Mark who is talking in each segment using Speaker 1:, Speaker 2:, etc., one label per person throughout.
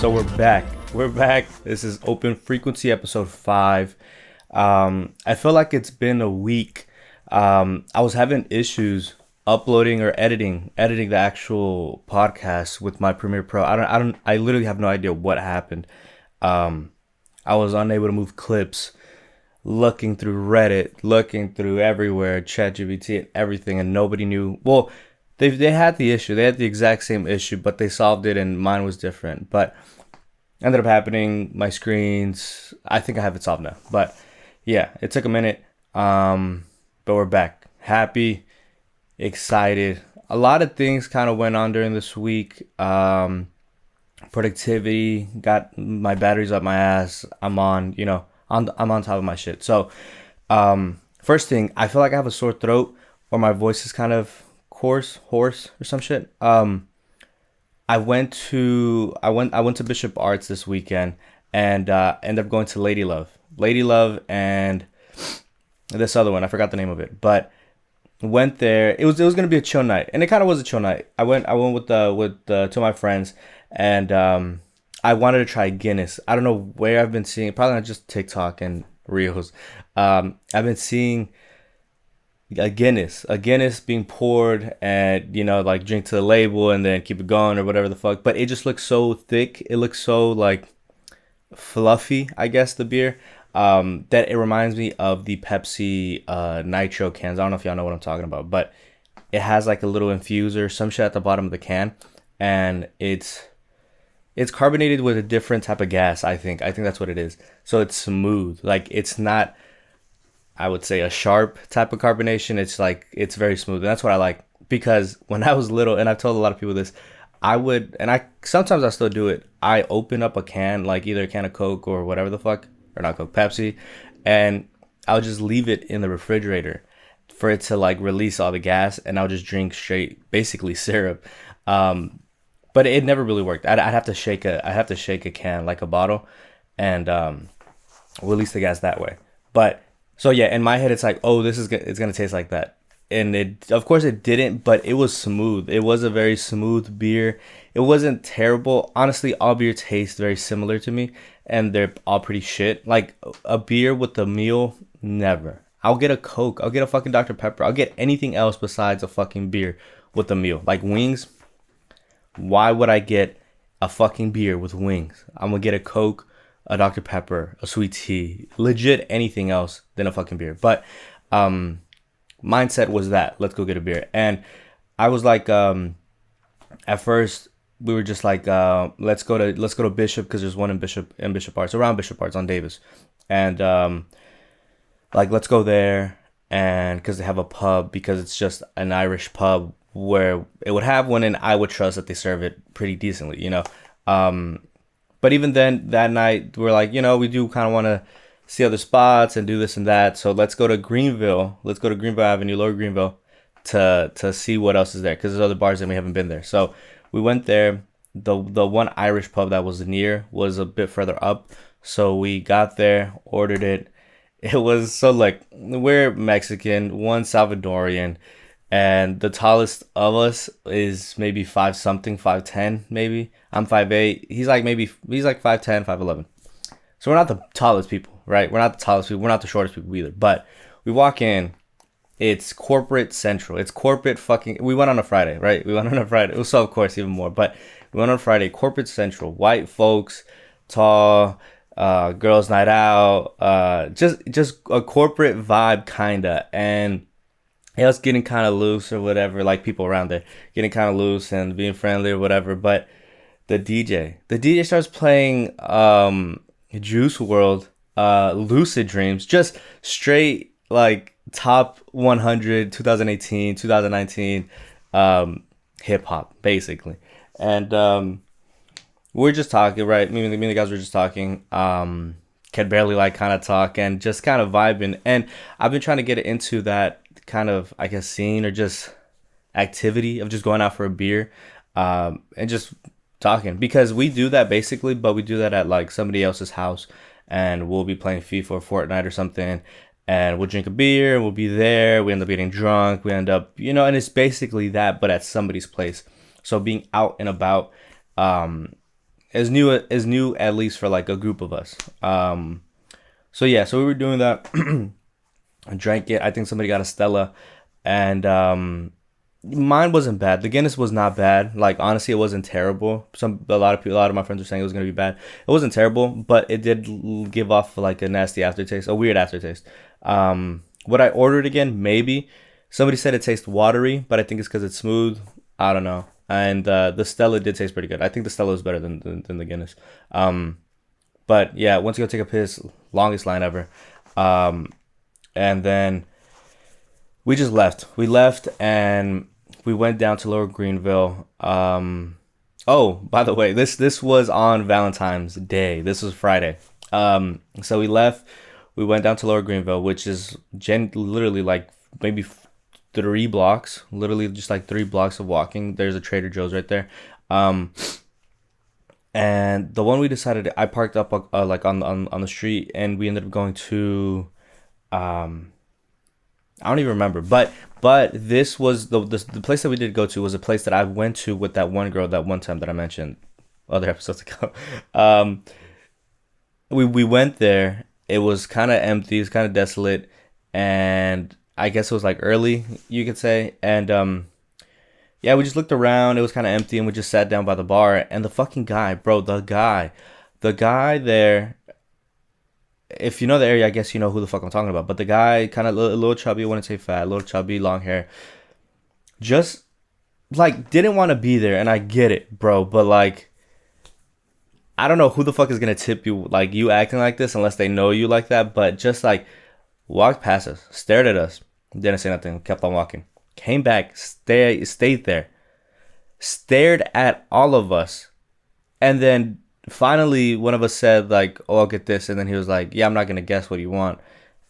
Speaker 1: So we're back. We're back. This is Open Frequency episode 5. I feel like it's been a week. I was having issues uploading or editing the actual podcast with my Premiere Pro. I literally have no idea what happened. I was unable to move clips, looking through Reddit, looking through everywhere, ChatGPT and everything, and nobody knew. Well, they had the issue. They had the exact same issue, but they solved it and mine was different. But ended up happening, my screens, I think I have it solved now. But yeah, it took a minute. But we're back. Happy, excited. A lot of things kind of went on during this week. Productivity, got my batteries up my ass. I'm on top of my shit. So, first thing, I feel like I have a sore throat or my voice is kind of hoarse or some shit. I went to Bishop Arts this weekend and ended up going to Lady Love and this other one. I forgot the name of it, but went there. It was gonna be a chill night, and it kind of was a chill night. I went with two of my friends, and I wanted to try Guinness. I don't know where I've been seeing it, probably not just TikTok and Reels. I've been seeing a Guinness being poured and like drink to the label and then keep it going or whatever the fuck. But it just looks so thick. It looks so like fluffy, I guess, the beer. That it reminds me of the Pepsi Nitro cans. I don't know if y'all know what I'm talking about, but it has like a little infuser, some shit at the bottom of the can, and it's carbonated with a different type of gas. I think that's what it is. So it's smooth. Like it's not, I would say, a sharp type of carbonation. It's very smooth. And that's what I like, because when I was little, and I've told a lot of people this, sometimes I still do it. I open up a can, like either a can of Coke or whatever the fuck, or not Coke, Pepsi, and I'll just leave it in the refrigerator for it to like release all the gas, and I'll just drink straight, basically syrup. But it never really worked. I'd have to shake a can like a bottle, and release the gas that way. But so yeah, in my head, it's like, oh, it's gonna taste like that, and of course it didn't, but it was smooth. It was a very smooth beer. It wasn't terrible. Honestly, all beer tastes very similar to me, and they're all pretty shit. Like a beer with a meal, never. I'll get a Coke. I'll get a fucking Dr. Pepper. I'll get anything else besides a fucking beer with a meal. Like wings. Why would I get a fucking beer with wings? I'm gonna get a Coke, a Dr. Pepper, a sweet tea, legit anything else than a fucking beer. But mindset was that, let's go get a beer. And I was like, at first we were just like, let's go to Bishop, because there's one in Bishop Arts, around Bishop Arts on Davis. And like, let's go there, and because they have a pub, because it's just an Irish pub where it would have one, and I would trust that they serve it pretty decently, But even then, that night, we're like, we do kind of want to see other spots and do this and that. So let's go to Greenville. Let's go to Greenville Avenue, Lower Greenville, to see what else is there, because there's other bars and we haven't been there. So we went there. The one Irish pub that was near was a bit further up. So we got there, ordered it. It was so like, we're Mexican, one Salvadorian, and the tallest of us is maybe 5'10" maybe. I'm 5'8". He's like 5'10", 5'11". So we're not the tallest people, right? We're not the tallest people. We're not the shortest people either. But we walk in, it's corporate central. It's corporate fucking. We went on a Friday, right? So of course even more. But we went on Friday, corporate central, white folks, tall, girls' night out, just a corporate vibe kinda. And it was getting kind of loose or whatever, like people around there getting kind of loose and being friendly or whatever. But the DJ starts playing Juice WRLD, Lucid Dreams, just straight like top 100 2018 2019 hip hop basically. And we're just talking, right? Me and the guys were just talking. Can barely like kind of talk and just kind of vibing. And I've been trying to get into that kind of, I guess, scene or just activity of just going out for a beer and just talking, because we do that basically, but we do that at like somebody else's house, and we'll be playing FIFA or Fortnite or something, and we'll drink a beer and we'll be there. We end up getting drunk. We end up, and it's basically that, but at somebody's place. So being out and about, is new at least for like a group of us. So yeah, so we were doing that. I drank it. I think somebody got a Stella, and mine wasn't bad. The Guinness was not bad. Like honestly, it wasn't terrible. A lot of people, a lot of my friends were saying it was gonna be bad. It wasn't terrible, but it did give off like a nasty aftertaste, a weird aftertaste. Would I order it again? Maybe. Somebody said it tastes watery, but I think it's because it's smooth. I don't know. And the Stella did taste pretty good. I think the Stella was better than the Guinness. But yeah, once you go take a piss, longest line ever. And then we just left. We left and we went down to Lower Greenville. Oh, by the way, this was on Valentine's Day. This was Friday. So we left. We went down to Lower Greenville, which is literally like maybe 3 blocks. Literally just like 3 blocks of walking. There's a Trader Joe's right there. And the one we decided, I parked up like on the street, and we ended up going to I don't even remember, but this was the place that we did go to was a place that I went to with that one girl that one time that I mentioned other episodes ago. We went there. It was kind of empty. It was kind of desolate, and I guess it was like early, you could say. And yeah, we just looked around. It was kind of empty, and we just sat down by the bar. And the fucking guy, bro, the guy there. If you know the area, I guess you know who the fuck I'm talking about. But the guy, kind of a little chubby, I wouldn't say fat, a little chubby, long hair, just like didn't want to be there. And I get it, bro. But like, I don't know who the fuck is gonna tip you, like you acting like this, unless they know you like that. But just like walked past us, stared at us, didn't say nothing, kept on walking. Came back, stayed there, stared at all of us, and then finally one of us said like, "Oh, I'll get this," and then he was like, "Yeah, I'm not gonna guess what you want."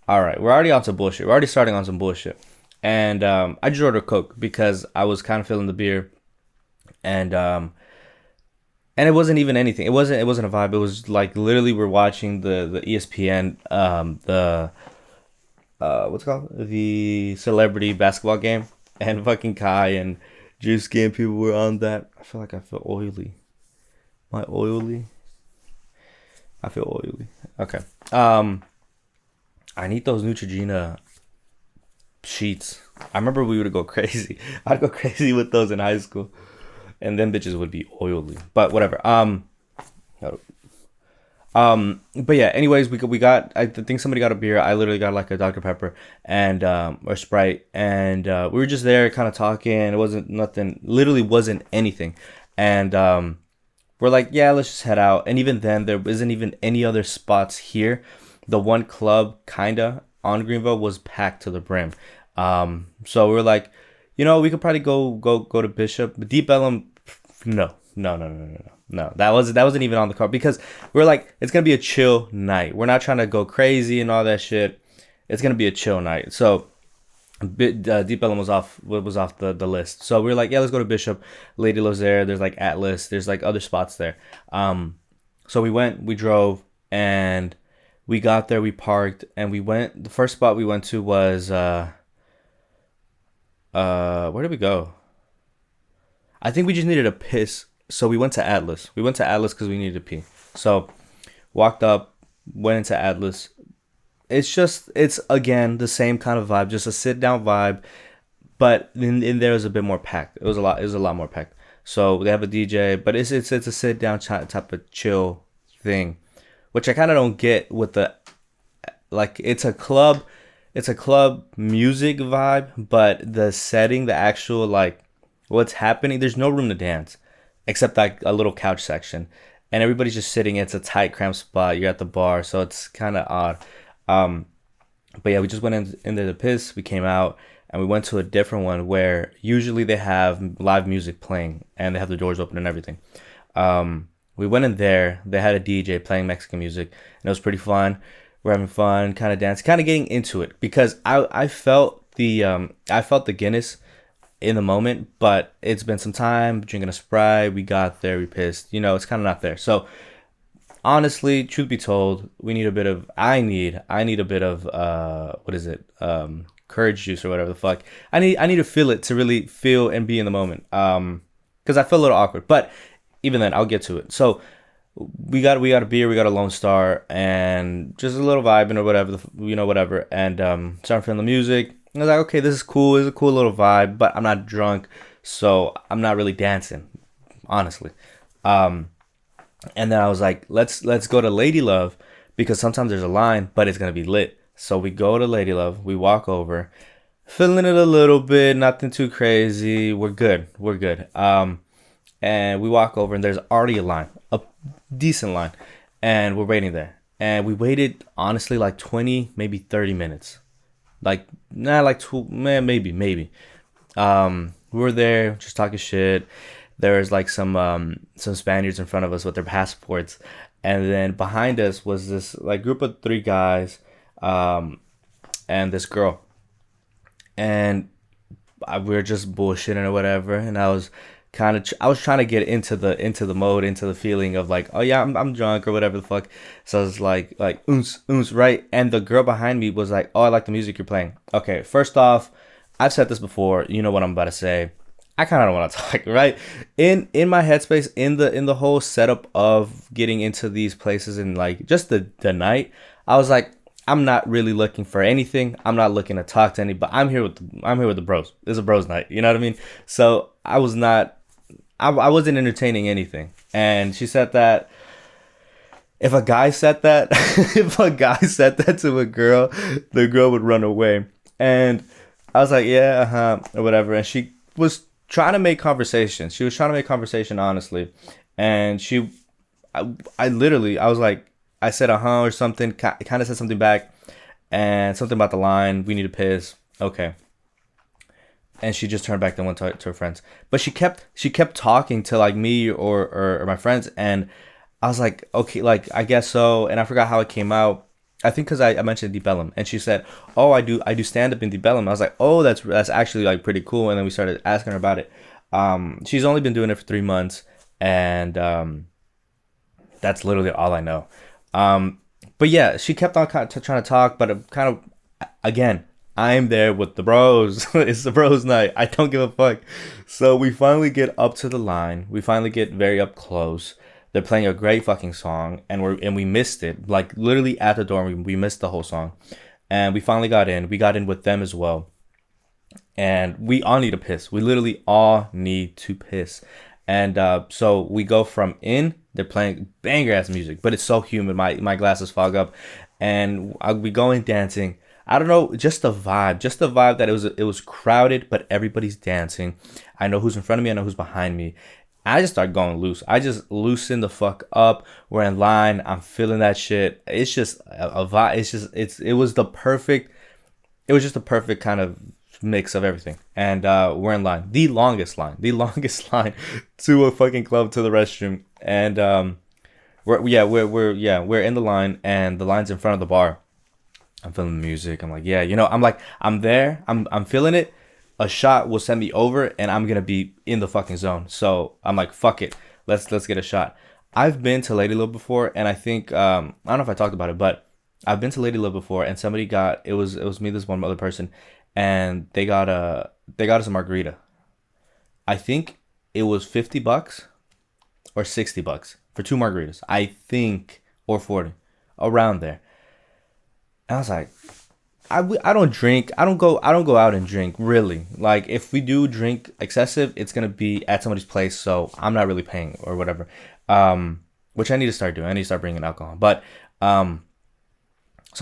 Speaker 1: All right, we're already on some bullshit. We're already starting on some bullshit, and I just ordered Coke because I was kind of feeling the beer, and it wasn't even anything. It wasn't a vibe. It was like literally we're watching the ESPN what's it called, the celebrity basketball game, and fucking Kai and Juice Game people were on that. I feel like I feel oily. I feel oily. Okay. I need those Neutrogena sheets. I remember we would go crazy. I'd go crazy with those in high school, and then bitches would be oily. But whatever. But yeah. Anyways, we got. I think somebody got a beer. I literally got like a Dr Pepper and or Sprite, and we were just there, kind of talking. It wasn't nothing. Literally wasn't anything, and we're like, yeah, let's just head out. And even then, there isn't even any other spots here. The one club, kinda, on Greenville was packed to the brim. So we're like, we could probably go to Bishop. But Deep Ellum, no. That wasn't even on the card, because we're like, it's gonna be a chill night. We're not trying to go crazy and all that shit. It's gonna be a chill night. So Deep Ellum was off the list. So we were like, yeah, let's go to Bishop. Lady Love's there. There's like Atlas. There's like other spots there. So we drove, and we got there. We parked, and we went. The first spot we went to was where did we go? I think we just needed a piss. So we went to Atlas. We went to Atlas because we needed to pee. So walked up, went into Atlas. It's again the same kind of vibe, just a sit down vibe, but in there is a bit more packed. It was a lot more packed. So they have a DJ, but it's a sit down type of chill thing, which I kind of don't get with the, like, it's a club music vibe, but the setting, the actual like what's happening, there's no room to dance except like a little couch section, and everybody's just sitting. It's a tight cramped spot. You're at the bar, so it's kind of odd. But yeah, we just went in there to piss. We came out, and we went to a different one where usually they have live music playing and they have the doors open and everything. We went in there. They had a DJ playing Mexican music, and it was pretty fun. We're having fun, kind of dancing, kind of getting into it, because I felt the Guinness in the moment, but it's been some time drinking a Sprite. We got there, we pissed. It's kind of not there. So honestly, truth be told, I need a bit of what is it? Courage juice or whatever the fuck. I need to feel it to really feel and be in the moment. Because I feel a little awkward. But even then, I'll get to it. So we got a beer, we got a Lone Star, and just a little vibing or whatever, whatever. And started feeling the music. I was like, okay, this is cool. It's a cool little vibe, but I'm not drunk, so I'm not really dancing, honestly. Um, and then I was like, let's go to Lady Love because sometimes there's a line, but it's gonna be lit. So we go to Lady Love. We walk over, feeling it a little bit, nothing too crazy. We're good. We're good. And we walk over and there's already a line, a decent line, and we're waiting there. And we waited honestly like 20, maybe 30 minutes. Like nah, like two, man, maybe. We were there just talking shit. There was like some Spaniards in front of us with their passports, and then behind us was this like group of three guys, um, and this girl, and we were just bullshitting or whatever, and I was trying to get into the mode, into the feeling of like, oh yeah, I'm drunk or whatever the fuck. So I was like oons right, and the girl behind me was like, oh, I like the music you're playing. Okay, first off, I've said this before. You know what I'm about to say. I kind of don't want to talk, right? In my headspace, in the whole setup of getting into these places and like just the night, I was like, I'm not really looking for anything. I'm not looking to talk to anybody. I'm here with the bros. It's a bros night. You know what I mean? So I wasn't entertaining anything. And she said that if a guy said that, if a guy said that to a girl, the girl would run away. And I was like, yeah, or whatever. And she was trying to make conversation. She was trying to make conversation, honestly. And I literally, I was like, I said, or something, kind of said something back, and something about the line, we need to piss. Okay. And she just turned back and went to her friends. But she kept talking to like me or my friends, and I was like, okay, like I guess so. And I forgot how it came out. I think because I mentioned Debellum, and she said, oh, I do stand up in Debellum. I was like, oh, that's actually like pretty cool. And then we started asking her about it. She's only been doing it for 3 months, and that's literally all I know. But yeah, she kept on kind of trying to talk, but kind of again, I'm there with the bros. It's the bros night. I don't give a fuck. So we finally get up to the line. We finally get very up close. They're playing a great fucking song, and we missed it. Like literally at the door, we missed the whole song, and we finally got in. We got in with them as well, and we all need to piss. We literally all need to piss, and so we go from in. They're playing banger ass music, but it's so humid. My glasses fog up, and we go in dancing. I don't know, just the vibe that it was crowded, but everybody's dancing. I know who's in front of me. I know who's behind me. I just start going loose. I just loosen the fuck up. We're in line. I'm feeling that shit. It's just a vibe. It was just the perfect kind of mix of everything. And we're in line. The longest line to a fucking club, to the restroom. And we're in the line, and the line's in front of the bar. I'm feeling the music. I'm like, yeah, I'm there. I'm feeling it. A shot will send me over, and I'm gonna be in the fucking zone. So I'm like, fuck it. Let's get a shot. I've been to Lady Love before, and I think I don't know if I talked about it, but I've been to Lady Love before, and somebody got it was me, this one other person, and they got us a margarita. I think it was $50 or $60 for two margaritas. I think, or 40, around there. And I was like, I don't drink. I don't go out and drink, really. Like if we do drink excessive, it's gonna be at somebody's place, so I'm not really paying or whatever. Which I need to start doing. I need to start bringing alcohol. But so I'm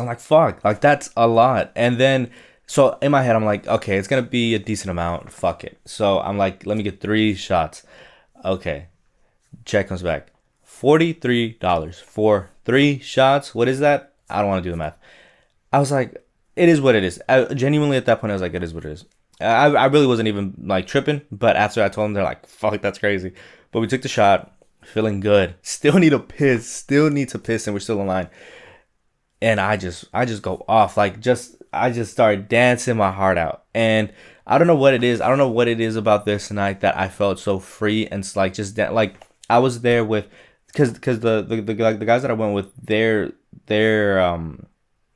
Speaker 1: like, fuck, like that's a lot. And then so in my head, I'm like, okay, it's gonna be a decent amount. Fuck it. So I'm like, let me get 3 shots. Okay, check comes back, $43 for 3 shots. What is that? I don't want to do the math. I was like, it is what it is. Genuinely at that point, I was like, it is what it is. I really wasn't even like tripping, but after I told them, they're like, fuck, that's crazy. But we took the shot, feeling good. Still need to piss, and we're still in line. And I just go off, like I just started dancing my heart out. And I don't know what it is. I don't know what it is about this night that I felt so free and like like I was there with, because the guys that I went with, they're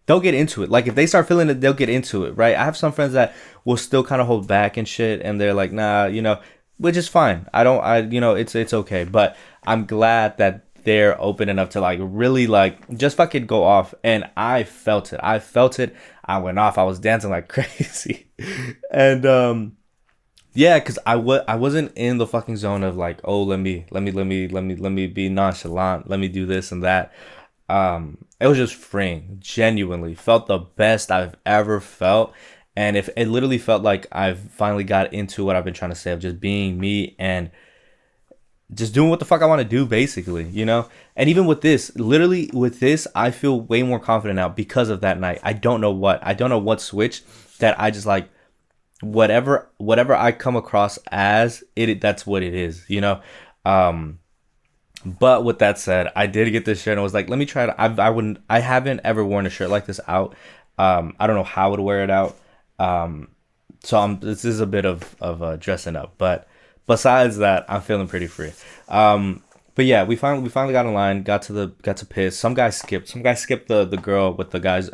Speaker 1: they'll get into it. Like if they start feeling it, they'll get into it, right? I have some friends that will still kind of hold back and shit, and they're like, nah, which is fine. It's okay. But I'm glad that there open enough to like really like just fucking go off. And I felt it. I felt it. I went off. I was dancing like crazy. And yeah, because I wasn't in the fucking zone of like, oh, let me be nonchalant, let me do this and that. It was just freeing. Genuinely felt the best I've ever felt. And if it literally felt like I've finally got into what I've been trying to say of just being me and just doing what the fuck I want to do, basically, you know? And even with this, literally with this, I feel way more confident now because of that night. I don't know what switched that I just like, whatever I come across as it, that's what it is, you know? But with that said, I did get this shirt and I was like, let me try it. I haven't ever worn a shirt like this out. I don't know how I would wear it out. So this is a bit of dressing up, but besides that, I'm feeling pretty free. But yeah, we finally got in line, got to piss. Some guy skipped the girl with the guys,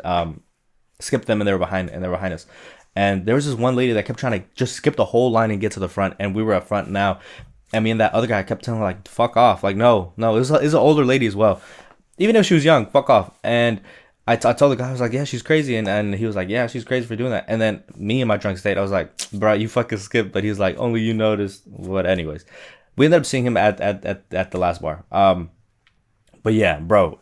Speaker 1: skipped them and they were behind us. And there was this one lady that kept trying to just skip the whole line and get to the front, and we were up front now. And me and that other guy kept telling her like, fuck off. Like, no, it was an older lady as well. Even if she was young, fuck off. And I told the guy, I was like, yeah, she's crazy. And he was like, yeah, she's crazy for doing that. And then me in my drunk state, I was like, bro, you fucking skipped. But he was like, only you noticed. What? Anyways, we ended up seeing him at the last bar. But yeah, bro,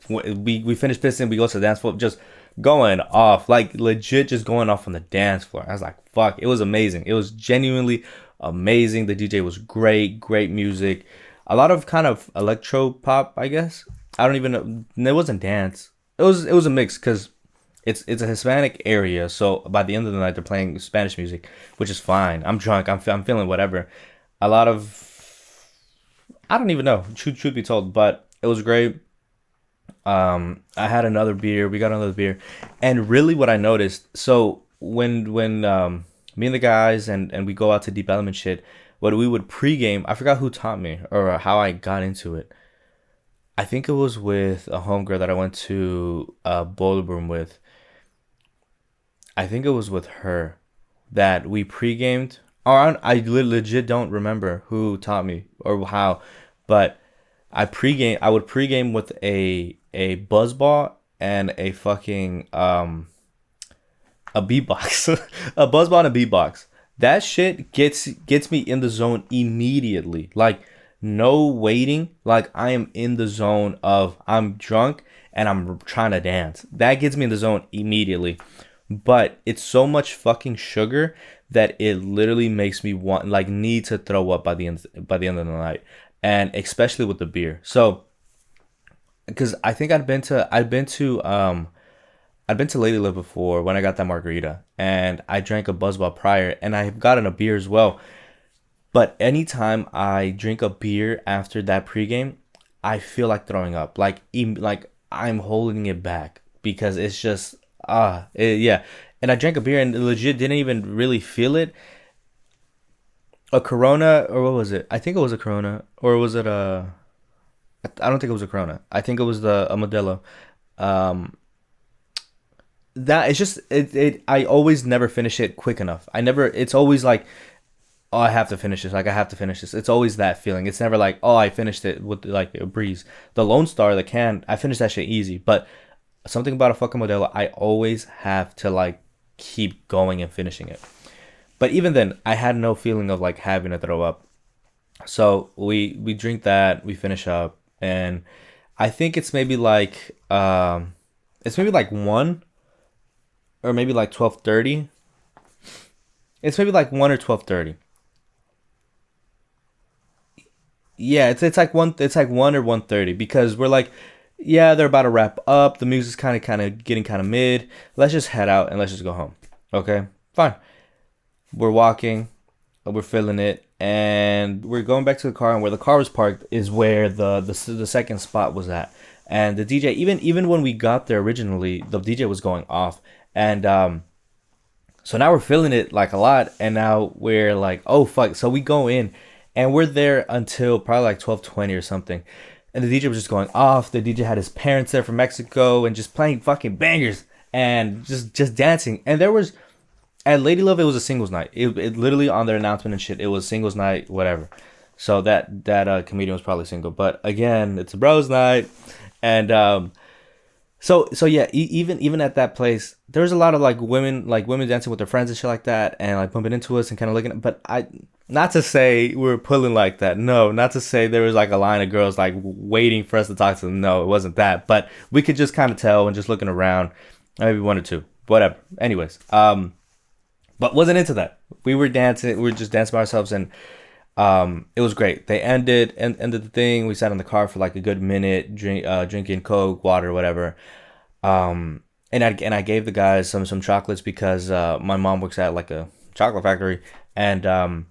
Speaker 1: we finished pissing. We go to the dance floor, just going off, like legit, just going off on the dance floor. I was like, fuck, it was amazing. It was genuinely amazing. The DJ was great music. A lot of kind of electro pop, I guess. I don't even know. It wasn't dance. It was a mix because it's a Hispanic area. So by the end of the night, they're playing Spanish music, which is fine. I'm drunk. I'm feeling whatever. A lot of, I don't even know. Truth be told, but it was great. I had another beer. We got another beer, and really, what I noticed. So when me and the guys and we go out to deep element shit, what we would pregame. I forgot who taught me or how I got into it. I think it was with a homegirl that I went to Boiler Room with. I think it was with her that we pre-gamed. Or I legit don't remember who taught me or how, but I would pre-game with a buzzball and a fucking a beatbox, a buzzball and a beatbox. That shit gets me in the zone immediately. Like, no waiting. Like, I am in the zone of I'm drunk and I'm trying to dance. That gets me in the zone immediately. But it's so much fucking sugar that it literally makes me need to throw up by the end of the night, and especially with the beer. So, because I think I'd been to Lady Love before when I got that margarita, and I drank a buzzball prior, and I've gotten a beer as well. But anytime I drink a beer after that pregame, I feel like throwing up. Like I'm holding it back because it's just yeah. And I drank a beer and legit didn't even really feel it. A Corona, or what was it? I think it was a Corona, or was it a? I don't think it was a Corona. I think it was a Modelo. That it's just it. I always never finish it quick enough. It's always like, oh, I have to finish this. Like, I have to finish this. It's always that feeling. It's never like, oh, I finished it with like a breeze. The Lone Star, the can, I finished that shit easy. But something about a fucking Modelo, I always have to like keep going and finishing it. But even then, I had no feeling of like having to throw up. So we drink that, we finish up, and I think it's maybe like 1 or maybe like 12:30. It's maybe like 1 or 12:30. Yeah, it's like 1 or 1:30 because we're like, yeah, they're about to wrap up. The music's kind of getting kind of mid. Let's just head out and let's just go home. Okay, fine. We're walking, we're feeling it, and we're going back to the car. And where the car was parked is where the second spot was at. And the DJ, even when we got there originally, the DJ was going off. And so now we're feeling it like a lot. And now we're like, oh fuck. So we go in, and we're there until probably like 12:20 or something. And the DJ was just going off. The DJ had his parents there from Mexico and just playing fucking bangers and just dancing. And there was, at Lady Love, it was a singles night. It literally on their announcement and shit, it was singles night, whatever. So that comedian was probably single. But again, it's a bros night, and so yeah, even at that place, there was a lot of women dancing with their friends and shit like that, and like bumping into us and kind of looking. But I, not to say we were pulling like that. No, not to say there was like a line of girls like waiting for us to talk to them. No, it wasn't that. But we could just kind of tell and just looking around, maybe one or two, whatever. Anyways, but wasn't into that. We were dancing. We were just dancing by ourselves, and it was great. They ended the thing. We sat in the car for like a good minute, drinking Coke, water, whatever. And I gave the guys some chocolates because my mom works at like a chocolate factory, and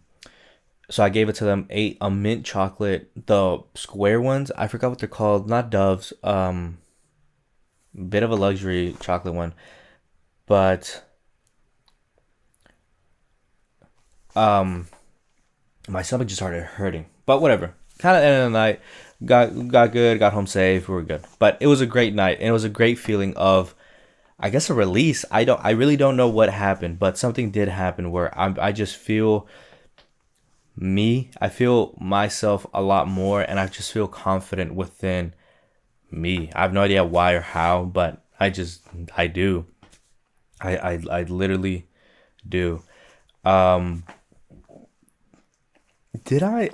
Speaker 1: so I gave it to them. A mint chocolate, the square ones. I forgot what they're called. Not Doves. Bit of a luxury chocolate one, but um my stomach just started hurting. But whatever. Kind of ended the night. Got good. Got home safe. We were good. But it was a great night, and it was a great feeling of, I guess, a release. I really don't know what happened, but something did happen where I just feel me. I feel myself a lot more, and I just feel confident within me. I have no idea why or how, but I do. I literally do. Um, did I?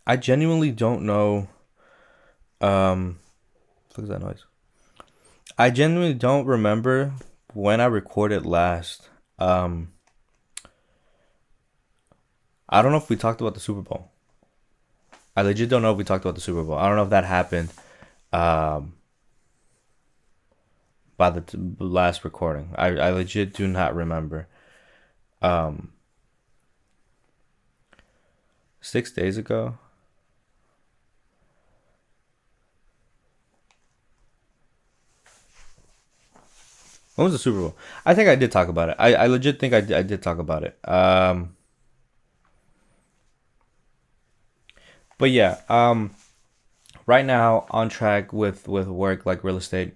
Speaker 1: I genuinely don't know. What is that noise? I genuinely don't remember when I recorded last. I don't know if we talked about the Super Bowl. I legit don't know if we talked about the Super Bowl. I don't know if that happened um, by the last recording. I legit do not remember. Um, 6 days ago. When was the Super Bowl? I think I did talk about it. I legit think I did talk about it. But yeah, right now on track with work like real estate.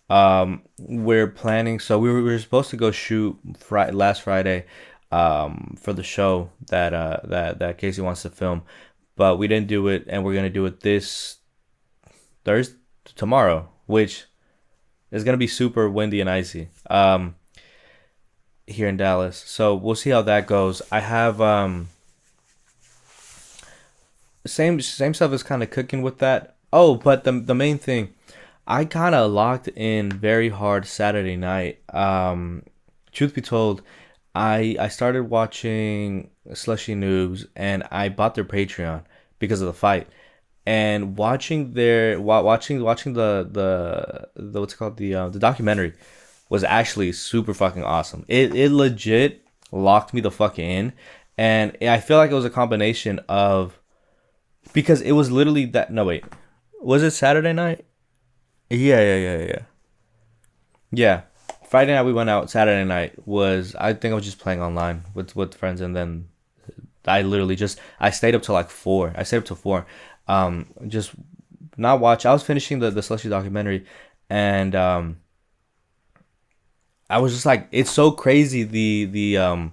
Speaker 1: We're planning. So we were supposed to go shoot last Friday, for the show that Casey wants to film, but we didn't do it, and we're gonna do it this Thursday tomorrow, which is gonna be super windy and icy. Here in Dallas. So we'll see how that goes. I have same stuff is kind of cooking with that. Oh, but the main thing, I kind of locked in very hard Saturday night. Truth be told, I started watching Slushy Noobs, and I bought their Patreon because of the fight. And watching the what's it called, the documentary was actually super fucking awesome. It legit locked me the fuck in, and I feel like it was a combination of, because it was literally that. No, wait, was it Saturday night? Yeah. Yeah. Friday night we went out. Saturday night was, I think I was just playing online with friends, and then I stayed up till like 4. I stayed up till 4. Just not watch. I was finishing the Slushy documentary, and I was just like, it's so crazy, the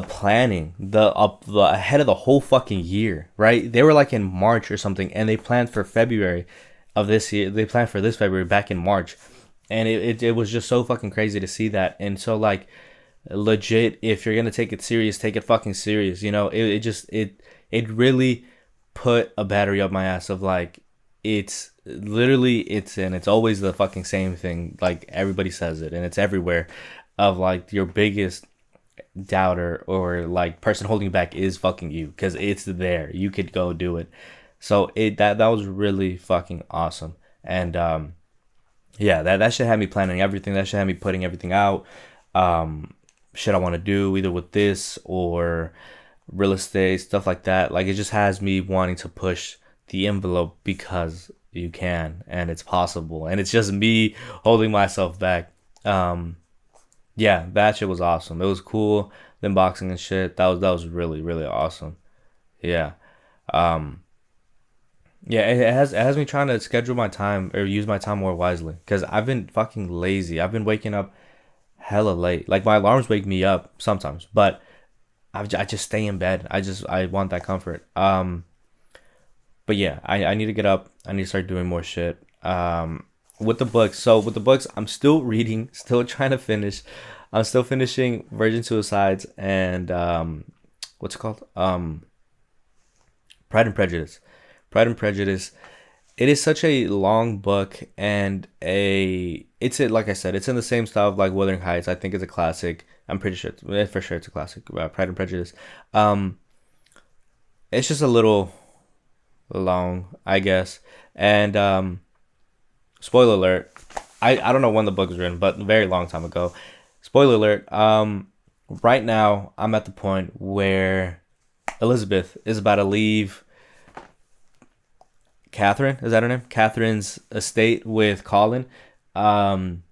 Speaker 1: planning, the ahead of the whole fucking year, right? They were like in March or something, and they planned for February of this year. They planned for this February back in March, and it was just so fucking crazy to see that. And so, like, legit, if you're gonna take it serious, take it fucking serious. You know, it really put a battery up my ass of like, it's literally, it's always the fucking same thing. Like, everybody says it, and it's everywhere, of like, your biggest doubter or like person holding you back is fucking you, because it's there. You could go do it. So that was really fucking awesome. And yeah, that should have me planning everything. That should have me putting everything out. Shit I want to do, either with this or real estate, stuff like that. Like, it just has me wanting to push the envelope, because you can, and it's possible, and it's just me holding myself back. Yeah, that shit was awesome. It was cool. The unboxing and shit. That was really, really awesome. Yeah. Um yeah, it has me trying to schedule my time, or use my time more wisely, cuz I've been fucking lazy. I've been waking up hella late. Like, my alarms wake me up sometimes, but I just stay in bed. I want that comfort. But yeah, I need to get up. I need to start doing more shit. With the books. So with the books, I'm still reading, still trying to finish. I'm still finishing Virgin Suicides and what's it called? Pride and Prejudice. Pride and Prejudice. It is such a long book and like I said, it's in the same style of like Wuthering Heights. I think it's a classic. I'm pretty sure for sure it's a classic. Pride and Prejudice. Um, it's just a little long, I guess. And spoiler alert, I don't know when the book was written, but a very long time ago. Spoiler alert. Right now I'm at the point where Elizabeth is about to leave Catherine, is that her name? Catherine's estate with Colin. Um,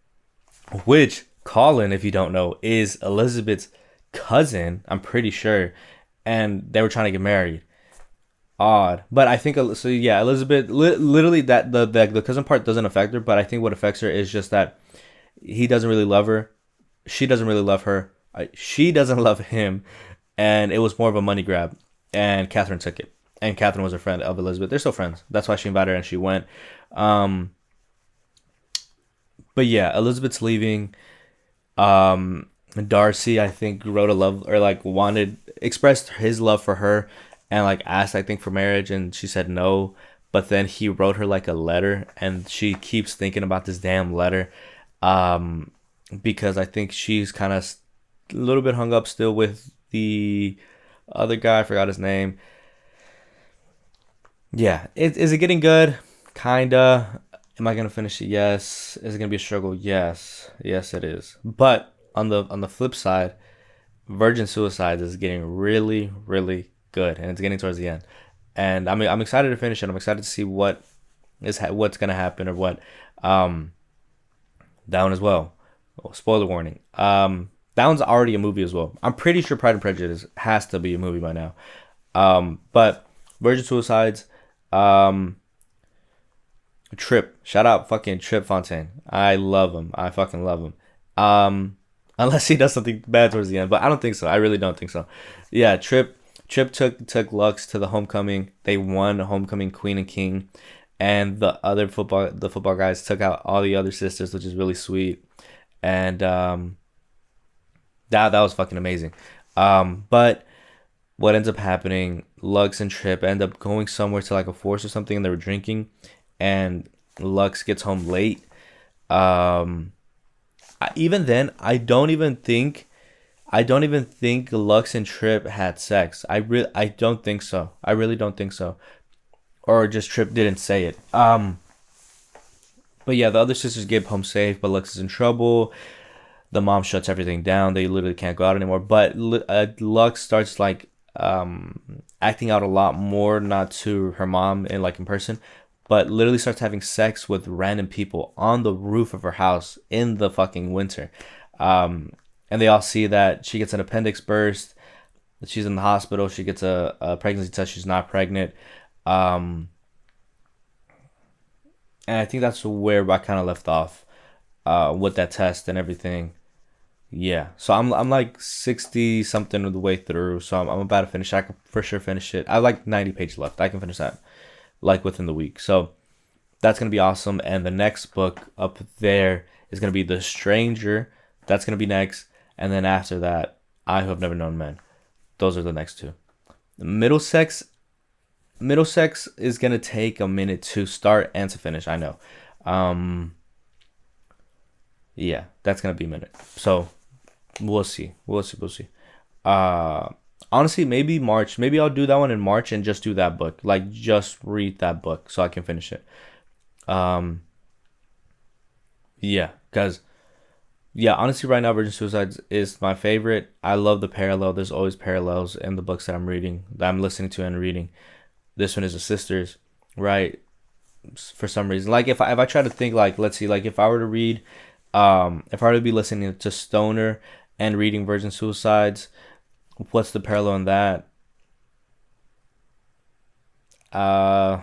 Speaker 1: which Colin, if you don't know, is Elizabeth's cousin, I'm pretty sure. And they were trying to get married. Odd. But I think so. Yeah, Elizabeth. Literally, that the cousin part doesn't affect her. But I think what affects her is just that he doesn't really love her. She doesn't really love her. She doesn't love him, and it was more of a money grab. And Catherine took it. And Catherine was a friend of Elizabeth. They're still friends. That's why she invited her and she went. Um, but yeah, Elizabeth's leaving. Darcy, I think, wrote a love or like wanted expressed his love for her and like asked, I think, for marriage, and she said no. But then he wrote her like a letter, and she keeps thinking about this damn letter, um, because I think she's kind of a little bit hung up still with the other guy. I forgot his name. Yeah, is it getting good? Kinda. Am I gonna finish it? Yes. Is it gonna be a struggle? Yes. Yes, it is. But on the flip side, Virgin Suicides is getting really, really good, and it's getting towards the end. And I'm excited to finish it. I'm excited to see what's gonna happen or what. Um, Down as well. Oh, spoiler warning. Down's already a movie as well. I'm pretty sure Pride and Prejudice has to be a movie by now. But Virgin Suicides. Um, Trip. Shout out fucking Trip Fontaine. I love him. I fucking love him. Unless he does something bad towards the end, but I don't think so. I really don't think so. Yeah, Trip took Lux to the homecoming. They won homecoming queen and king, and the football guys took out all the other sisters, which is really sweet. And that was fucking amazing. But what ends up happening? Lux and Trip end up going somewhere to like a forest or something, and they were drinking, and Lux gets home late. Um, Even then, I don't even think Lux and Trip had sex. I don't think so. I really don't think so. Or just Trip didn't say it. But yeah, the other sisters get home safe, but Lux is in trouble. The mom shuts everything down. They literally can't go out anymore. But Lux starts like acting out a lot more, not to her mom and like in person, but literally starts having sex with random people on the roof of her house in the fucking winter. And they all see that she gets an appendix burst. She's in the hospital. She gets a pregnancy test. She's not pregnant. Um, and I think that's where I kind of left off with that test and everything. Yeah, so I'm like 60 something of the way through, so I'm about to finish. I can for sure finish it. I have like 90 pages left. I can finish that like within the week. So that's gonna be awesome. And the next book up there is gonna be The Stranger. That's gonna be next, and then after that, I Who Have Never Known Men. Those are the next two. Middlesex, Middlesex is gonna take a minute to start and to finish. I know. Um, yeah, that's gonna be a minute. So we'll see. We'll see. We'll see. Uh, Honestly, maybe March. Maybe I'll do that one in March and just do that book. Like just read that book so I can finish it. Um, yeah, because yeah, honestly, right now, Virgin Suicides is my favorite. I love the parallel. There's always parallels in the books that I'm reading, that I'm listening to and reading. This one is the sisters, right? For some reason, like if I try to think, like, let's see, like if I were to read, if I were to be listening to Stoner and reading Virgin Suicides, what's the parallel in that? Uh,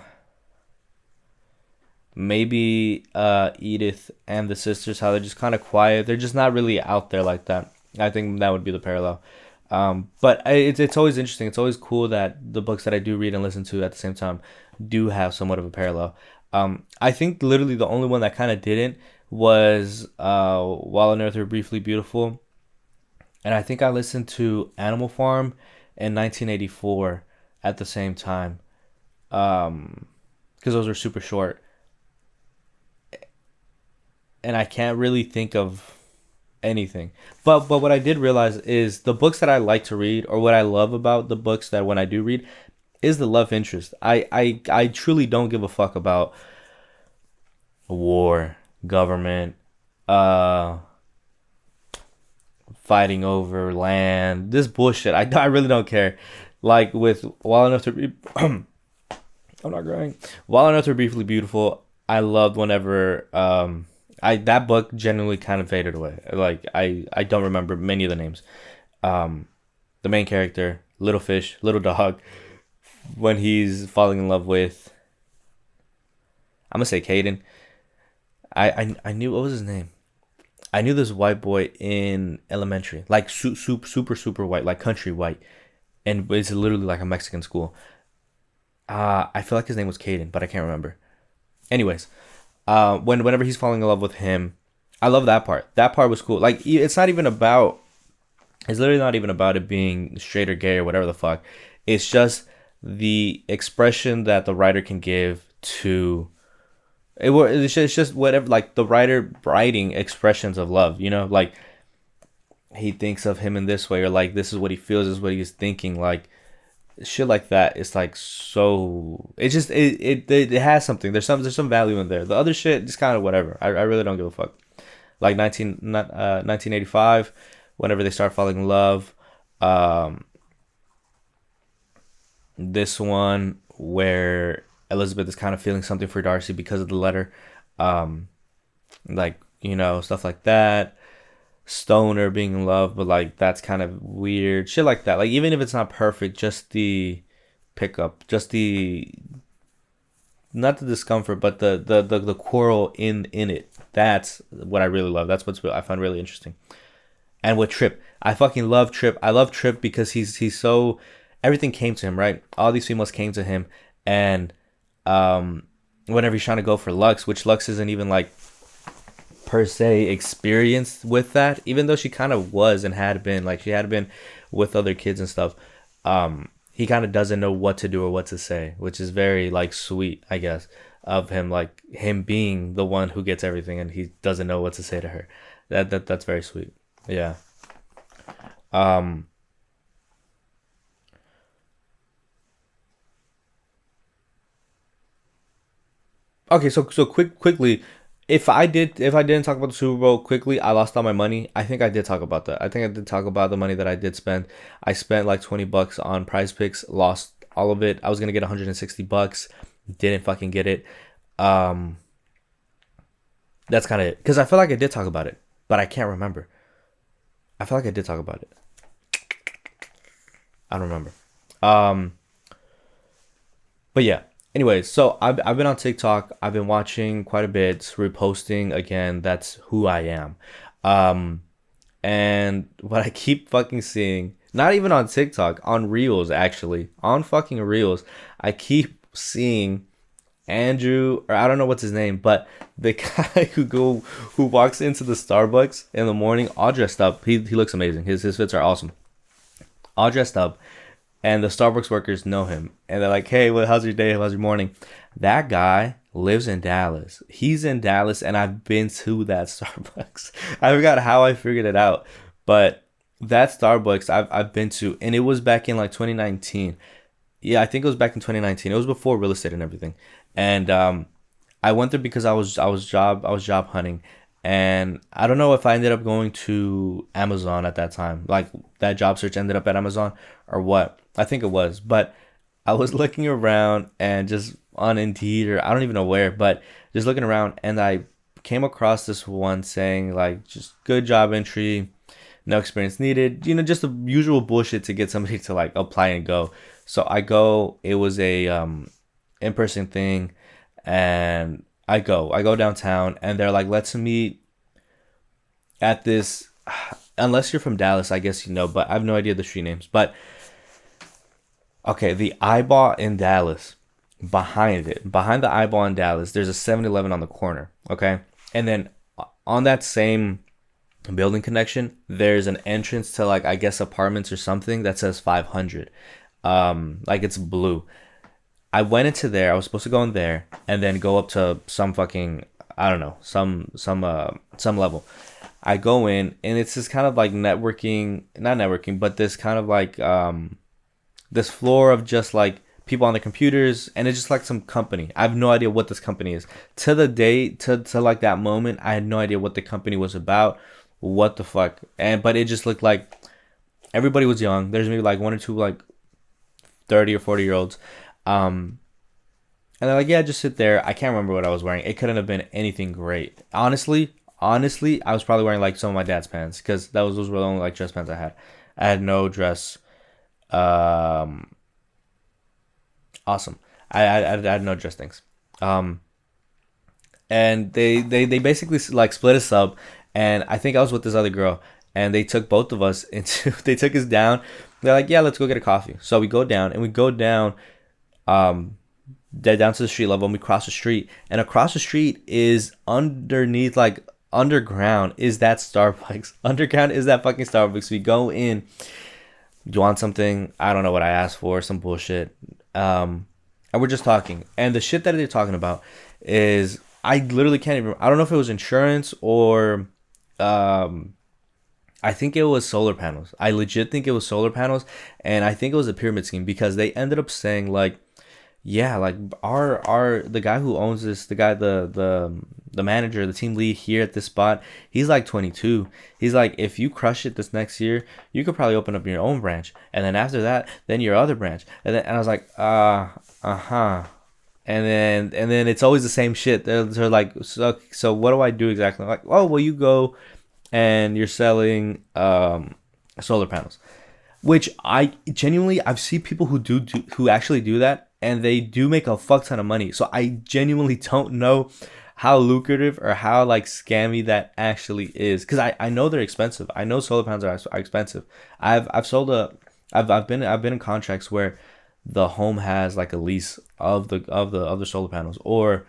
Speaker 1: Maybe Edith and the sisters, how they're just kind of quiet. They're just not really out there like that. I think that would be the parallel. But it's always interesting. It's always cool that the books that I do read and listen to at the same time do have somewhat of a parallel. I think literally the only one that kind of didn't was While on Earth We're Briefly Beautiful, and I think I listened to Animal Farm and 1984 at the same time, because those were super short, and I can't really think of anything. But what I did realize is the books that I like to read, or what I love about the books that when I do read, is the love interest. I truly don't give a fuck about war, government, uh, fighting over land, this bullshit. I really don't care. Like with While Enough to Be, I'm not crying. While Enough to Be Briefly Beautiful, I loved whenever I that book genuinely kind of faded away. Like I don't remember many of the names. Um, the main character, little fish, little dog, when he's falling in love with, I'm gonna say Caden. I knew what was his name. I knew this white boy in elementary, like super white, like country white, and it's literally like a Mexican school. I feel like his name was Caden, but I can't remember. Anyways, whenever he's falling in love with him, I love that part. That part was cool. Like it's not even about. It's literally not even about it being straight or gay or whatever the fuck. It's just the expression that the writer can give to it. It's just whatever, like the writer writing expressions of love. You know, like he thinks of him in this way, or like this is what he feels, this is what he's thinking, like shit like that. It's like so. It just it has something. There's some value in there. The other shit just kind of whatever. I really don't give a fuck. Like 1985, whenever they start falling in love. Um, this one where Elizabeth is kind of feeling something for Darcy because of the letter. Um, like stuff like that. Stoner being in love, but like that's kind of weird. Shit like that. Like even if it's not perfect, just the pickup, just the not the discomfort, but the quarrel in it. That's what I really love. That's what I find really interesting. And with Trip, I fucking love Trip. I love Trip because he's so everything came to him, right? All these females came to him, and whenever he's trying to go for Lux, which Lux isn't even like per se experienced with that, even though she kind of was and had been, like she had been with other kids and stuff. He kind of doesn't know what to do or what to say, which is very like sweet, I guess, of him, like him being the one who gets everything and he doesn't know what to say to her. That's very sweet. Yeah. Um okay, so quickly, if I didn't talk about the Super Bowl quickly, I lost all my money. I think I did talk about that. I think I did talk about the money that I did spend. I spent like $20 on Prize Picks, lost all of it. I was gonna get $160, didn't fucking get it. Um, that's kind of it. Cause I feel like I did talk about it, but I can't remember. I feel like I did talk about it. I don't remember. Um, but yeah. Anyways, so I've been on TikTok. I've been watching quite a bit, reposting again. That's who I am. Um, and what I keep fucking seeing, not even on TikTok, on Reels actually, on fucking Reels, I keep seeing Andrew, or I don't know what's his name, but the guy who walks into the Starbucks in the morning all dressed up. He looks amazing. His fits are awesome. All dressed up, and the Starbucks workers know him, and they're like, "Hey, how's your day? How's your morning?" That guy lives in Dallas. He's in Dallas, and I've been to that Starbucks. I forgot how I figured it out, but that Starbucks I've been to, and it was back in like 2019. Yeah, I think it was back in 2019. It was before real estate and everything, and I went there because I was job hunting, and I don't know if I ended up going to Amazon at that time. Like that job search ended up at Amazon or what. I think it was, but I was looking around and just on Indeed or I don't even know where, but just looking around and I came across this one saying like just good job entry, no experience needed. Just the usual bullshit to get somebody to like apply and go. So I go. It was a in-person thing, and I go downtown, and they're like, let's meet at this. unless you're from Dallas, I guess you know, but I have no idea the street names. But okay, the eyeball in Dallas, behind the eyeball in Dallas, there's a 7-Eleven on the corner. Okay, and then on that same building connection, there's an entrance to like I guess apartments or something that says 500. Like it's blue. I went into there. I was supposed to go in there and then go up to some fucking I don't know some level. I go in and it's this kind of like networking, not networking, but this kind of like this floor of just like people on the computers, and it's just like some company. I have no idea what this company is. To the day to like that moment, I had no idea what the company was about. What the fuck? And but it just looked like everybody was young. There's maybe like one or two like 30 or 40 year olds. And they're like, yeah, just sit there. I can't remember what I was wearing. It couldn't have been anything great. Honestly, I was probably wearing like some of my dad's pants because those were the only like dress pants I had. I had no dress. Awesome. I had no dress things. And they basically like split us up, and I think I was with this other girl, and they took both of us into. They took us down. They're like, yeah, let's go get a coffee. So we go down, and we go down. Down to the street level, and we cross the street, and across the street is underneath, like underground, is that Starbucks. Underground is that fucking Starbucks. We go in. You want something? I don't know what I asked for. Some bullshit. And we're just talking, and the shit that they're talking about is I literally can't even. I don't know if it was insurance or, I think it was solar panels. I legit think it was solar panels, and I think it was a pyramid scheme because they ended up saying like, yeah, like our the guy who owns this, the guy the manager, the team lead here at this spot, he's like 22. He's like, if you crush it this next year, you could probably open up your own branch, and then after that, then your other branch, and I was like, uh-huh. And then it's always the same shit. They're like, so what do I do exactly? I'm like, oh, well, you go and you're selling solar panels, which I genuinely I've seen people who actually do that, and they do make a fuck ton of money. So I genuinely don't know how lucrative or how like scammy that actually is, because I know they're expensive. I know solar panels are expensive. I've been in contracts where the home has like a lease of the solar panels, or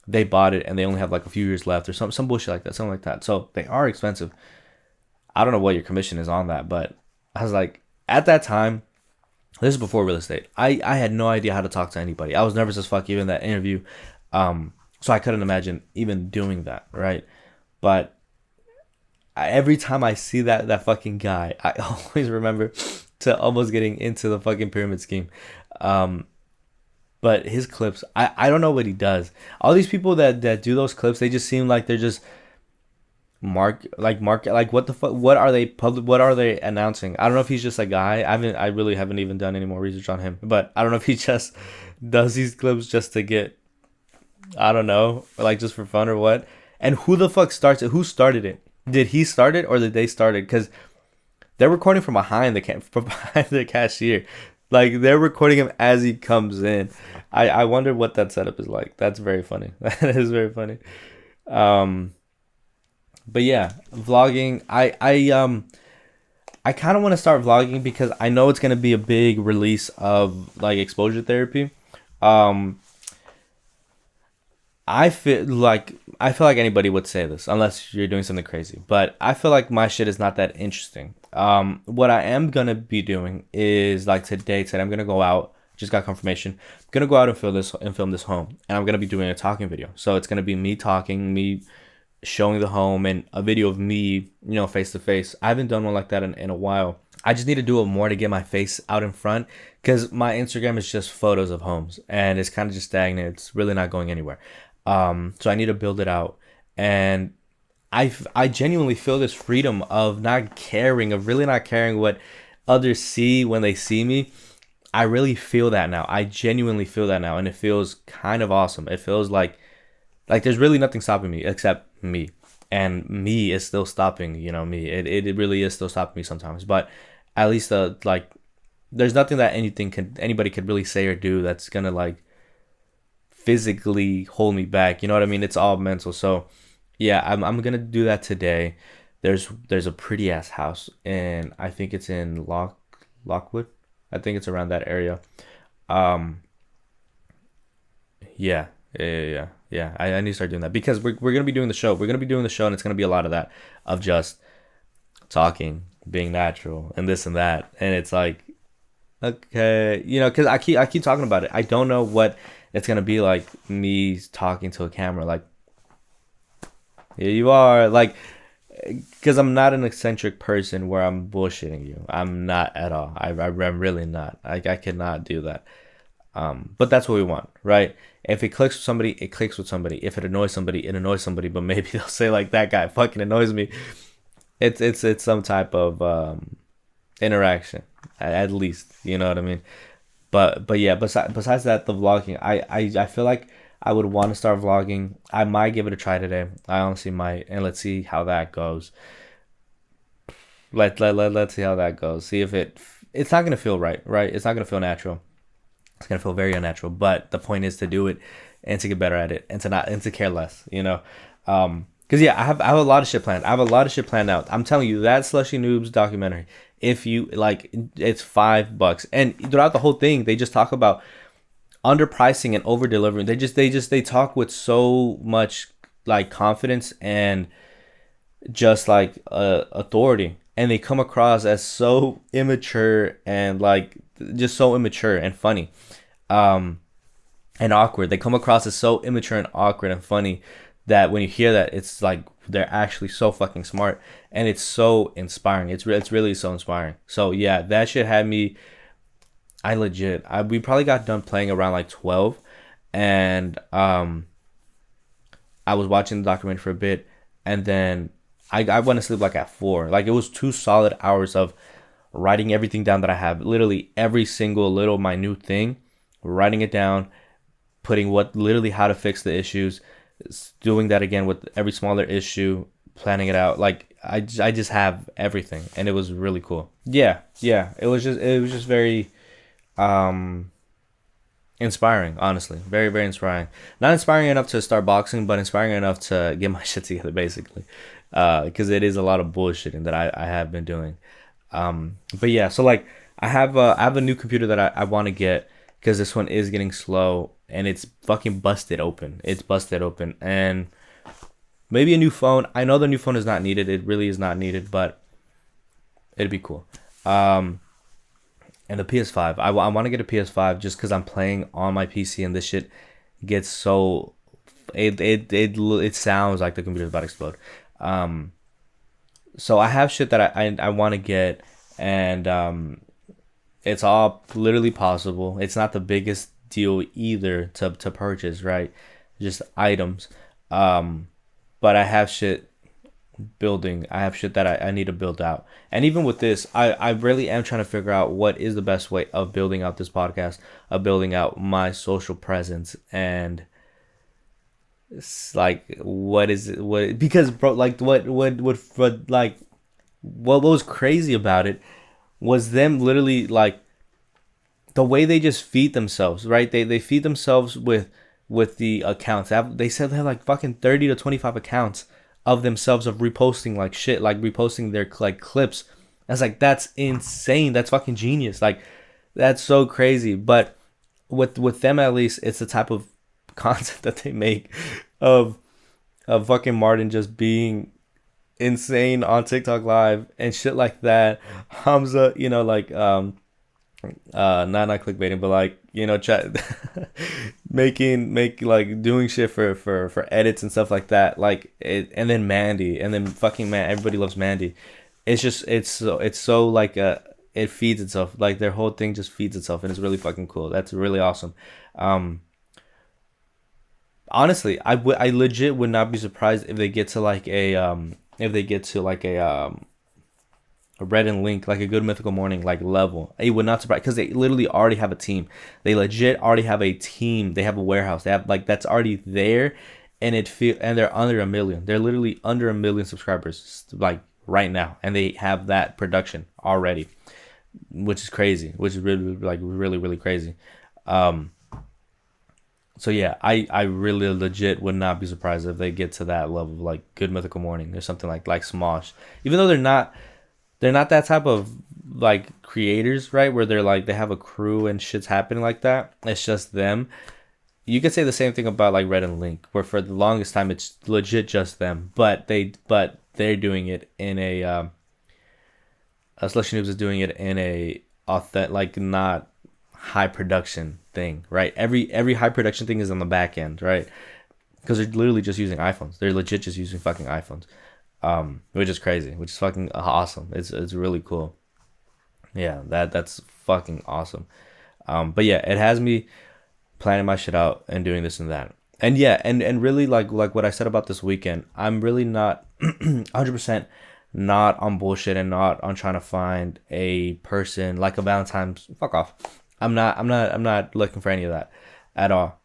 Speaker 1: they bought it and they only have like a few years left, or some bullshit like that, something like that. So they are expensive. I don't know what your commission is on that, but I was like, at that time, this is before real estate, I had no idea how to talk to anybody. I was nervous as fuck even in that interview. So I couldn't imagine even doing that, right? But every time I see that fucking guy, I always remember to almost getting into the fucking pyramid scheme. But his clips, I don't know what he does. All these people that do those clips, they just seem like they're just mark like what the fuck, what are they announcing? I don't know if he's just a guy. I really haven't even done any more research on him, but I don't know if he just does these clips just to get, I don't know, like just for fun or what. And who the fuck starts it? Who started it? Did he start it or did they start it? Because they're recording from behind the cashier. Like, they're recording him as he comes in. I wonder what that setup is like. That's very funny. That is very funny. But yeah, vlogging. I kind of want to start vlogging because I know it's gonna be a big release of like exposure therapy. I feel like anybody would say this unless you're doing something crazy. But I feel like my shit is not that interesting. What I am gonna be doing is like today I'm gonna go out. Just got confirmation. I'm gonna go out and film this home, and I'm gonna be doing a talking video. So it's gonna be me talking, me showing the home, and a video of me, face to face. I haven't done one like that in a while. I just need to do it more to get my face out in front, because my Instagram is just photos of homes, and it's kind of just stagnant. It's really not going anywhere. So I need to build it out, and I genuinely feel this freedom of really not caring what others see when they see me. I really feel that now. I genuinely feel that now, and it feels kind of awesome. It feels like there's really nothing stopping me except me, and me is still stopping, me. It really is still stopping me sometimes, but at least there's nothing that anybody could really say or do that's gonna like physically hold me back. You know what I mean? It's all mental. So yeah, I'm gonna do that today. There's a pretty ass house, and I think it's in Lockwood. I think it's around that area. Um, yeah, yeah. I need to start doing that because we're gonna be doing the show. We're gonna be doing the show, and it's gonna be a lot of that of just talking, being natural, and this and that. And it's like, okay, because I keep talking about it. I don't know what it's gonna be like me talking to a camera. Like, here you are, like, because I'm not an eccentric person where I'm bullshitting you. I'm not at all. I'm really not. I cannot do that. But that's what we want, right? If it clicks with somebody, it clicks with somebody. If it annoys somebody, it annoys somebody. But maybe they'll say like, that guy fucking annoys me. It's some type of interaction, at least. You know what I mean? But yeah. Besides that, the vlogging, I feel like I would want to start vlogging. I might give it a try today. I honestly might, and let's see how that goes. Let's see how that goes. See if it's not gonna feel right, right? It's not gonna feel natural. It's gonna feel very unnatural. But the point is to do it and to get better at it and to care less. Because yeah, I have a lot of shit planned. I have a lot of shit planned out. I'm telling you, that Slushy Noobs documentary, if you like, it's $5, and throughout the whole thing, they just talk about underpricing and over delivering. They talk with so much like confidence and just like authority, and they come across as so immature and like just so immature and funny, um and awkward. They come across as so immature and awkward and funny that when you hear that, it's like they're actually so fucking smart, and it's so inspiring. It's really so inspiring. So yeah, that shit had me. We probably got done playing around like 12, and I was watching the documentary for a bit, and then I went to sleep like at 4. Like, it was 2 solid hours of writing everything down that I have, literally every single little minute thing, writing it down, putting literally how to fix the issues, doing that again with every smaller issue, planning it out. Like, I just have everything, and it was really cool. Yeah, it was just very um inspiring, honestly. Very, very inspiring. Not inspiring enough to start boxing, but inspiring enough to get my shit together, basically. Because it is a lot of bullshitting that I have been doing. But yeah, so like, I have a new computer that I want to get, because this one is getting slow, and it's fucking busted open. It's busted open. And maybe a new phone. I know the new phone is not needed. It really is not needed, but it'd be cool. And the PS5. I want to get a PS5 just because I'm playing on my PC, and this shit gets so. It sounds like the computer's about to explode. Um, so I have shit that I want to get, and it's all literally possible. It's not the biggest deal either to purchase, right? Just items. But I have shit building. I have shit that I need to build out. And even with this, I really am trying to figure out what is the best way of building out this podcast, of building out my social presence, and it's like, what is it? What, because bro, like, what was crazy about it was them literally, like, the way they just feed themselves, right? They feed themselves with the accounts. They said they have like fucking 30 to 25 accounts of themselves, of reposting like shit, like reposting their like clips. I was like, that's insane. That's fucking genius. Like, that's so crazy. But with them, at least, it's the type of content that they make of fucking Martin just being insane on TikTok live and shit like that. Hamza, like not clickbaiting, but like, chat make like doing shit for edits and stuff like that, like it. And then Mandy, and then fucking man, everybody loves Mandy. It's so like it feeds itself. Like, their whole thing just feeds itself, and it's really fucking cool. That's really awesome. Honestly, I legit would not be surprised if they get to like a Red and Link, like a Good Mythical Morning like level. It would not surprise, because they literally already have a team. They legit already have a team. They have a warehouse. They have, like, that's already there, and and they're under 1 million. They're literally under 1 million subscribers, like, right now, and they have that production already, which is crazy. Which is really, like, really, really crazy. So yeah, I really legit would not be surprised if they get to that level of like Good Mythical Morning or something like Smosh. Even though they're not that type of like creators, right? Where they're like they have a crew and shit's happening like that. It's just them. You could say the same thing about like Red and Link, where for the longest time it's legit just them, but they're doing it in a Slushy Noobs is doing it in a authentic, like not high production thing, right? Every high production thing is on the back end, right? Because they're literally just using iPhones. They're legit just using fucking iPhones, which is crazy, which is fucking awesome. It's really cool. Yeah, that's fucking awesome. But yeah, it has me planning my shit out and doing this and that. And yeah, and really like what I said about this weekend, I'm really not 100% not on bullshit and not on trying to find a person like a Valentine's. Fuck off. I'm not looking for any of that at all.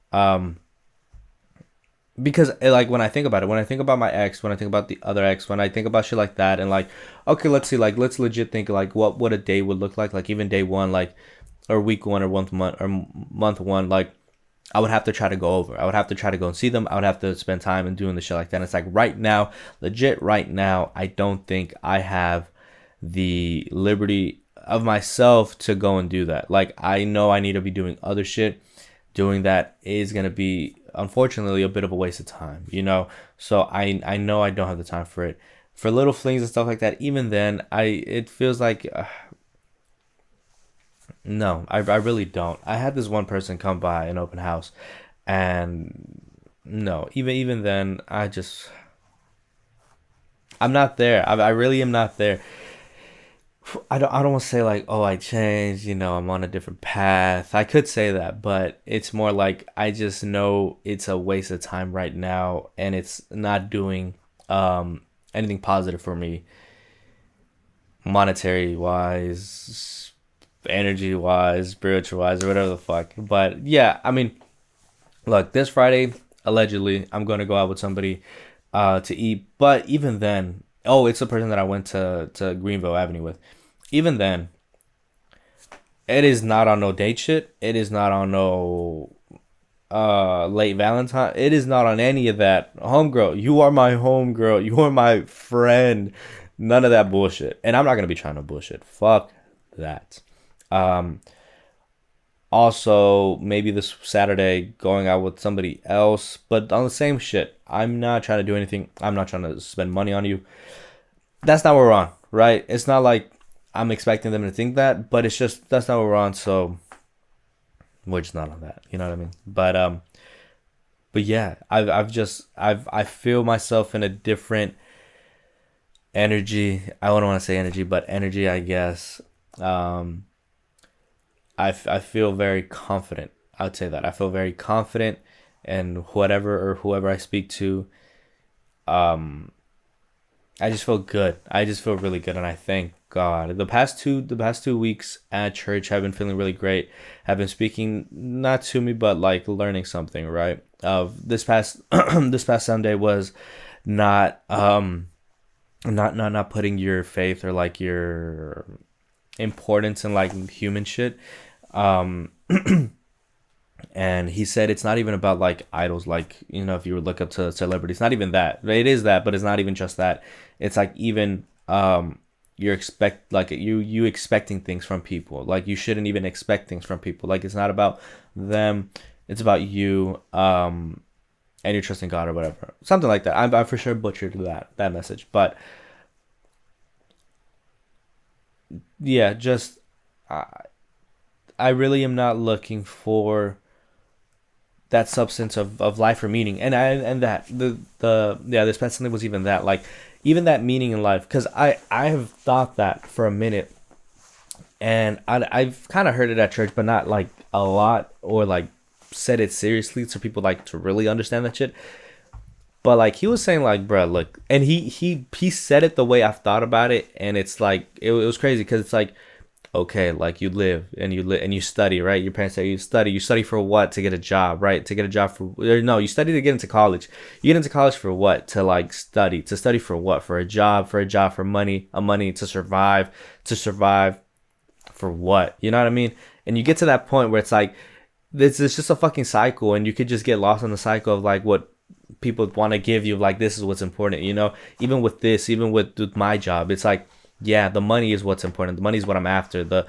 Speaker 1: Because like when I think about it, when I think about my ex, when I think about the other ex, when I think about shit like that, and like, okay, let's see, like let's legit think like what a day would look like even day one, like or week one or month one, like I would have to try to go over. I would have to try to go and see them. I would have to spend time and doing the shit like that. And it's like right now, legit right now, I don't think I have the liberty of myself to go and do that. Like I know I need to be doing other shit. Doing that is gonna be unfortunately a bit of a waste of time, you know. So I know I don't have the time for it. For little flings and stuff like that, even then, it feels like no, I really don't. I had this one person come by an open house, and no, even then, I'm not there. I really am not there. I don't want to say like, oh, I changed, I'm on a different path. I could say that, but it's more like I just know it's a waste of time right now, and it's not doing anything positive for me, monetary wise, energy wise, spiritual wise, or whatever the fuck. But yeah, I mean, look, this Friday, allegedly, I'm gonna go out with somebody to eat. But even then, oh, it's the person that I went to Greenville Avenue with. Even then, it is not on no date shit. It is not on no late Valentine. It is not on any of that. Homegirl, you are my homegirl. You are my friend. None of that bullshit. And I'm not gonna be trying to bullshit. Fuck that. Um, Also, maybe this Saturday going out with somebody else, but on the same shit. I'm not trying to do anything. I'm not trying to spend money on you. That's not what we're on, right? It's not like I'm expecting them to think that, but it's just that's not what we're on. So we're just not on that. You know what I mean? But yeah, I feel myself in a different energy. I don't want to say energy, but energy, I guess. Um, I feel very confident. I would say that I feel very confident, and whoever I speak to, um, I just feel good. I just feel really good, and I thank God. The past 2 weeks at church have been feeling really great. Have been speaking not to me, but like learning something. Right. Of this past this past Sunday was not not putting your faith or like your importance in like human shit. Um, and he said it's not even about like idols, like if you would look up to celebrities, not even that. It is that, but it's not even just that. It's like even you're expect like you expecting things from people. Like you shouldn't even expect things from people. Like it's not about them, it's about you. And you're trusting God or whatever, something like that. I for sure butchered that message, but yeah, just I really am not looking for that substance of life or meaning, and that the yeah, this past Sunday was even that, like even that meaning in life, because I have thought that for a minute, and I've kind of heard it at church, but not like a lot, or like said it seriously so people like to really understand that shit. But like he was saying, like, bruh, look, and he said it the way I've thought about it, and it's like it was crazy because it's like, okay, like you live and you study, right? Your parents say you study for what? To get a job, right? To get a job for no, you study to get into college. You get into college for what? To like study for what? For a job, for money, to survive for what? You know what I mean? And you get to that point where it's like this is just a fucking cycle, and you could just get lost in the cycle of like what people want to give you, like this is what's important, you know. Even with this, even with my job, it's like, yeah, the money is what's important, the money is what I'm after, the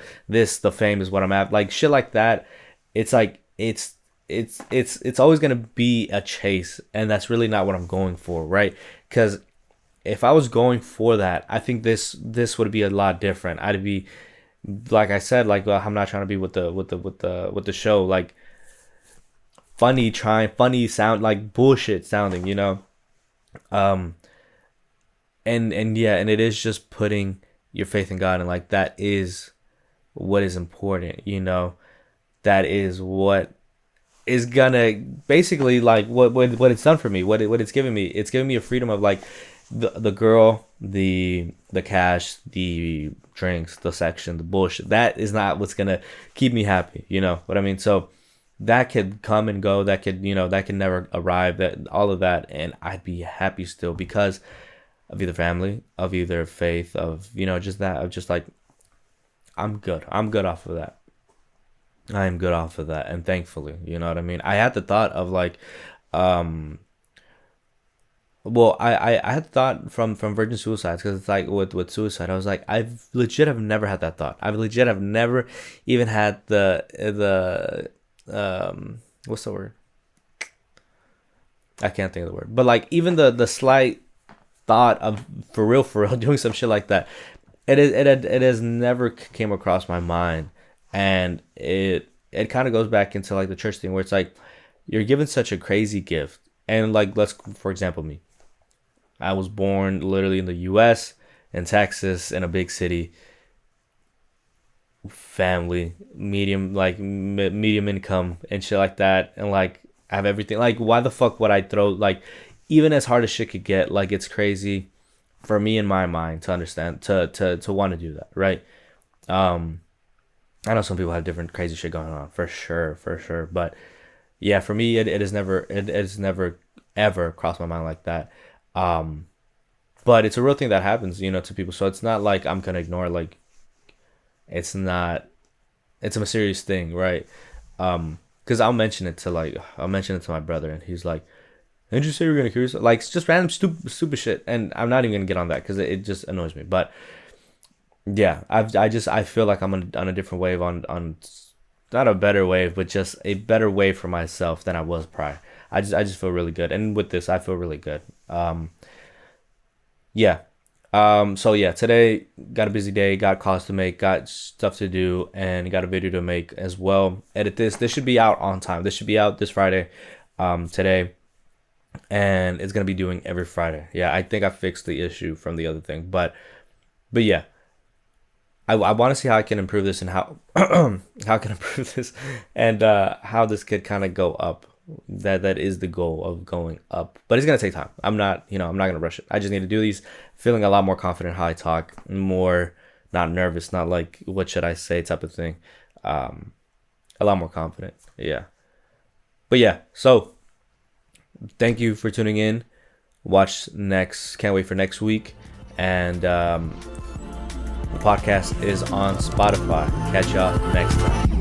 Speaker 1: fame is what I'm after, like shit like that. It's like it's always gonna be a chase, and that's really not what I'm going for, right? Because if I was going for that, I think this would be a lot different. I'd be, like I said, like, I'm not trying to be with the show, like funny sound, like bullshit sounding, you know. um and yeah, and it is just putting your faith in God, and like that is what is important, you know. That is what is gonna basically, like, what it's done for me, what it's given me. It's given me a freedom of like the girl, the cash, the drinks, the section, the bullshit. That is not what's gonna keep me happy, you know what I mean? So that could come and go, that could, you know, that could never arrive, that all of that, and I'd be happy still because of either family, of either faith, of, you know, just that, of just like, I'm good off of that. I am good off of that, and thankfully, you know what I mean. I had the thought of like, um, well, I had thought from virgin suicides, because it's like with suicide, I was like, I've legit have never had that thought. I've legit have never even had the what's the word? I can't think of the word, but like even the slight thought of for real doing some shit like that. It has never came across my mind, and it kind of goes back into like the church thing, where it's like you're given such a crazy gift, and like, let's, for example, me. I was born literally in the U.S., in Texas, in a big city, family, medium income and shit like that, and like I have everything. Like, why the fuck would I throw, like, even as hard as shit could get, like, it's crazy for me in my mind to understand, to want to do that, right? Um, I know some people have different crazy shit going on, for sure, but yeah, for me, it has never ever crossed my mind like that. Um, but it's a real thing that happens, you know, to people. So it's not like I'm gonna ignore it. Like, it's not. It's a mysterious thing, right? Because I'll mention it to my brother, and he's like, "Didn't you say you were gonna kill yourself?" Like, it's just random stupid shit, and I'm not even gonna get on that because it just annoys me. But yeah, I feel like I'm on a different wave, on not a better wave, but just a better wave for myself than I was prior. I just feel really good, and with this, I feel really good. Yeah. So yeah, today got a busy day, got calls to make, got stuff to do, and got a video to make as well. Edit this. This should be out on time. This should be out this Friday, today, and it's gonna be doing every Friday. Yeah, I think I fixed the issue from the other thing, but yeah, I want to see how I can improve this, and how how I can improve this, and how this could kind of go up. That is the goal of going up, but it's gonna take time. I'm not gonna rush it. I just need to do these, feeling a lot more confident how I talk, more not nervous, not like what should I say type of thing. Um, a lot more confident. Yeah, but yeah. So thank you for tuning in. Watch next. Can't wait for next week, and the podcast is on Spotify. Catch y'all next time.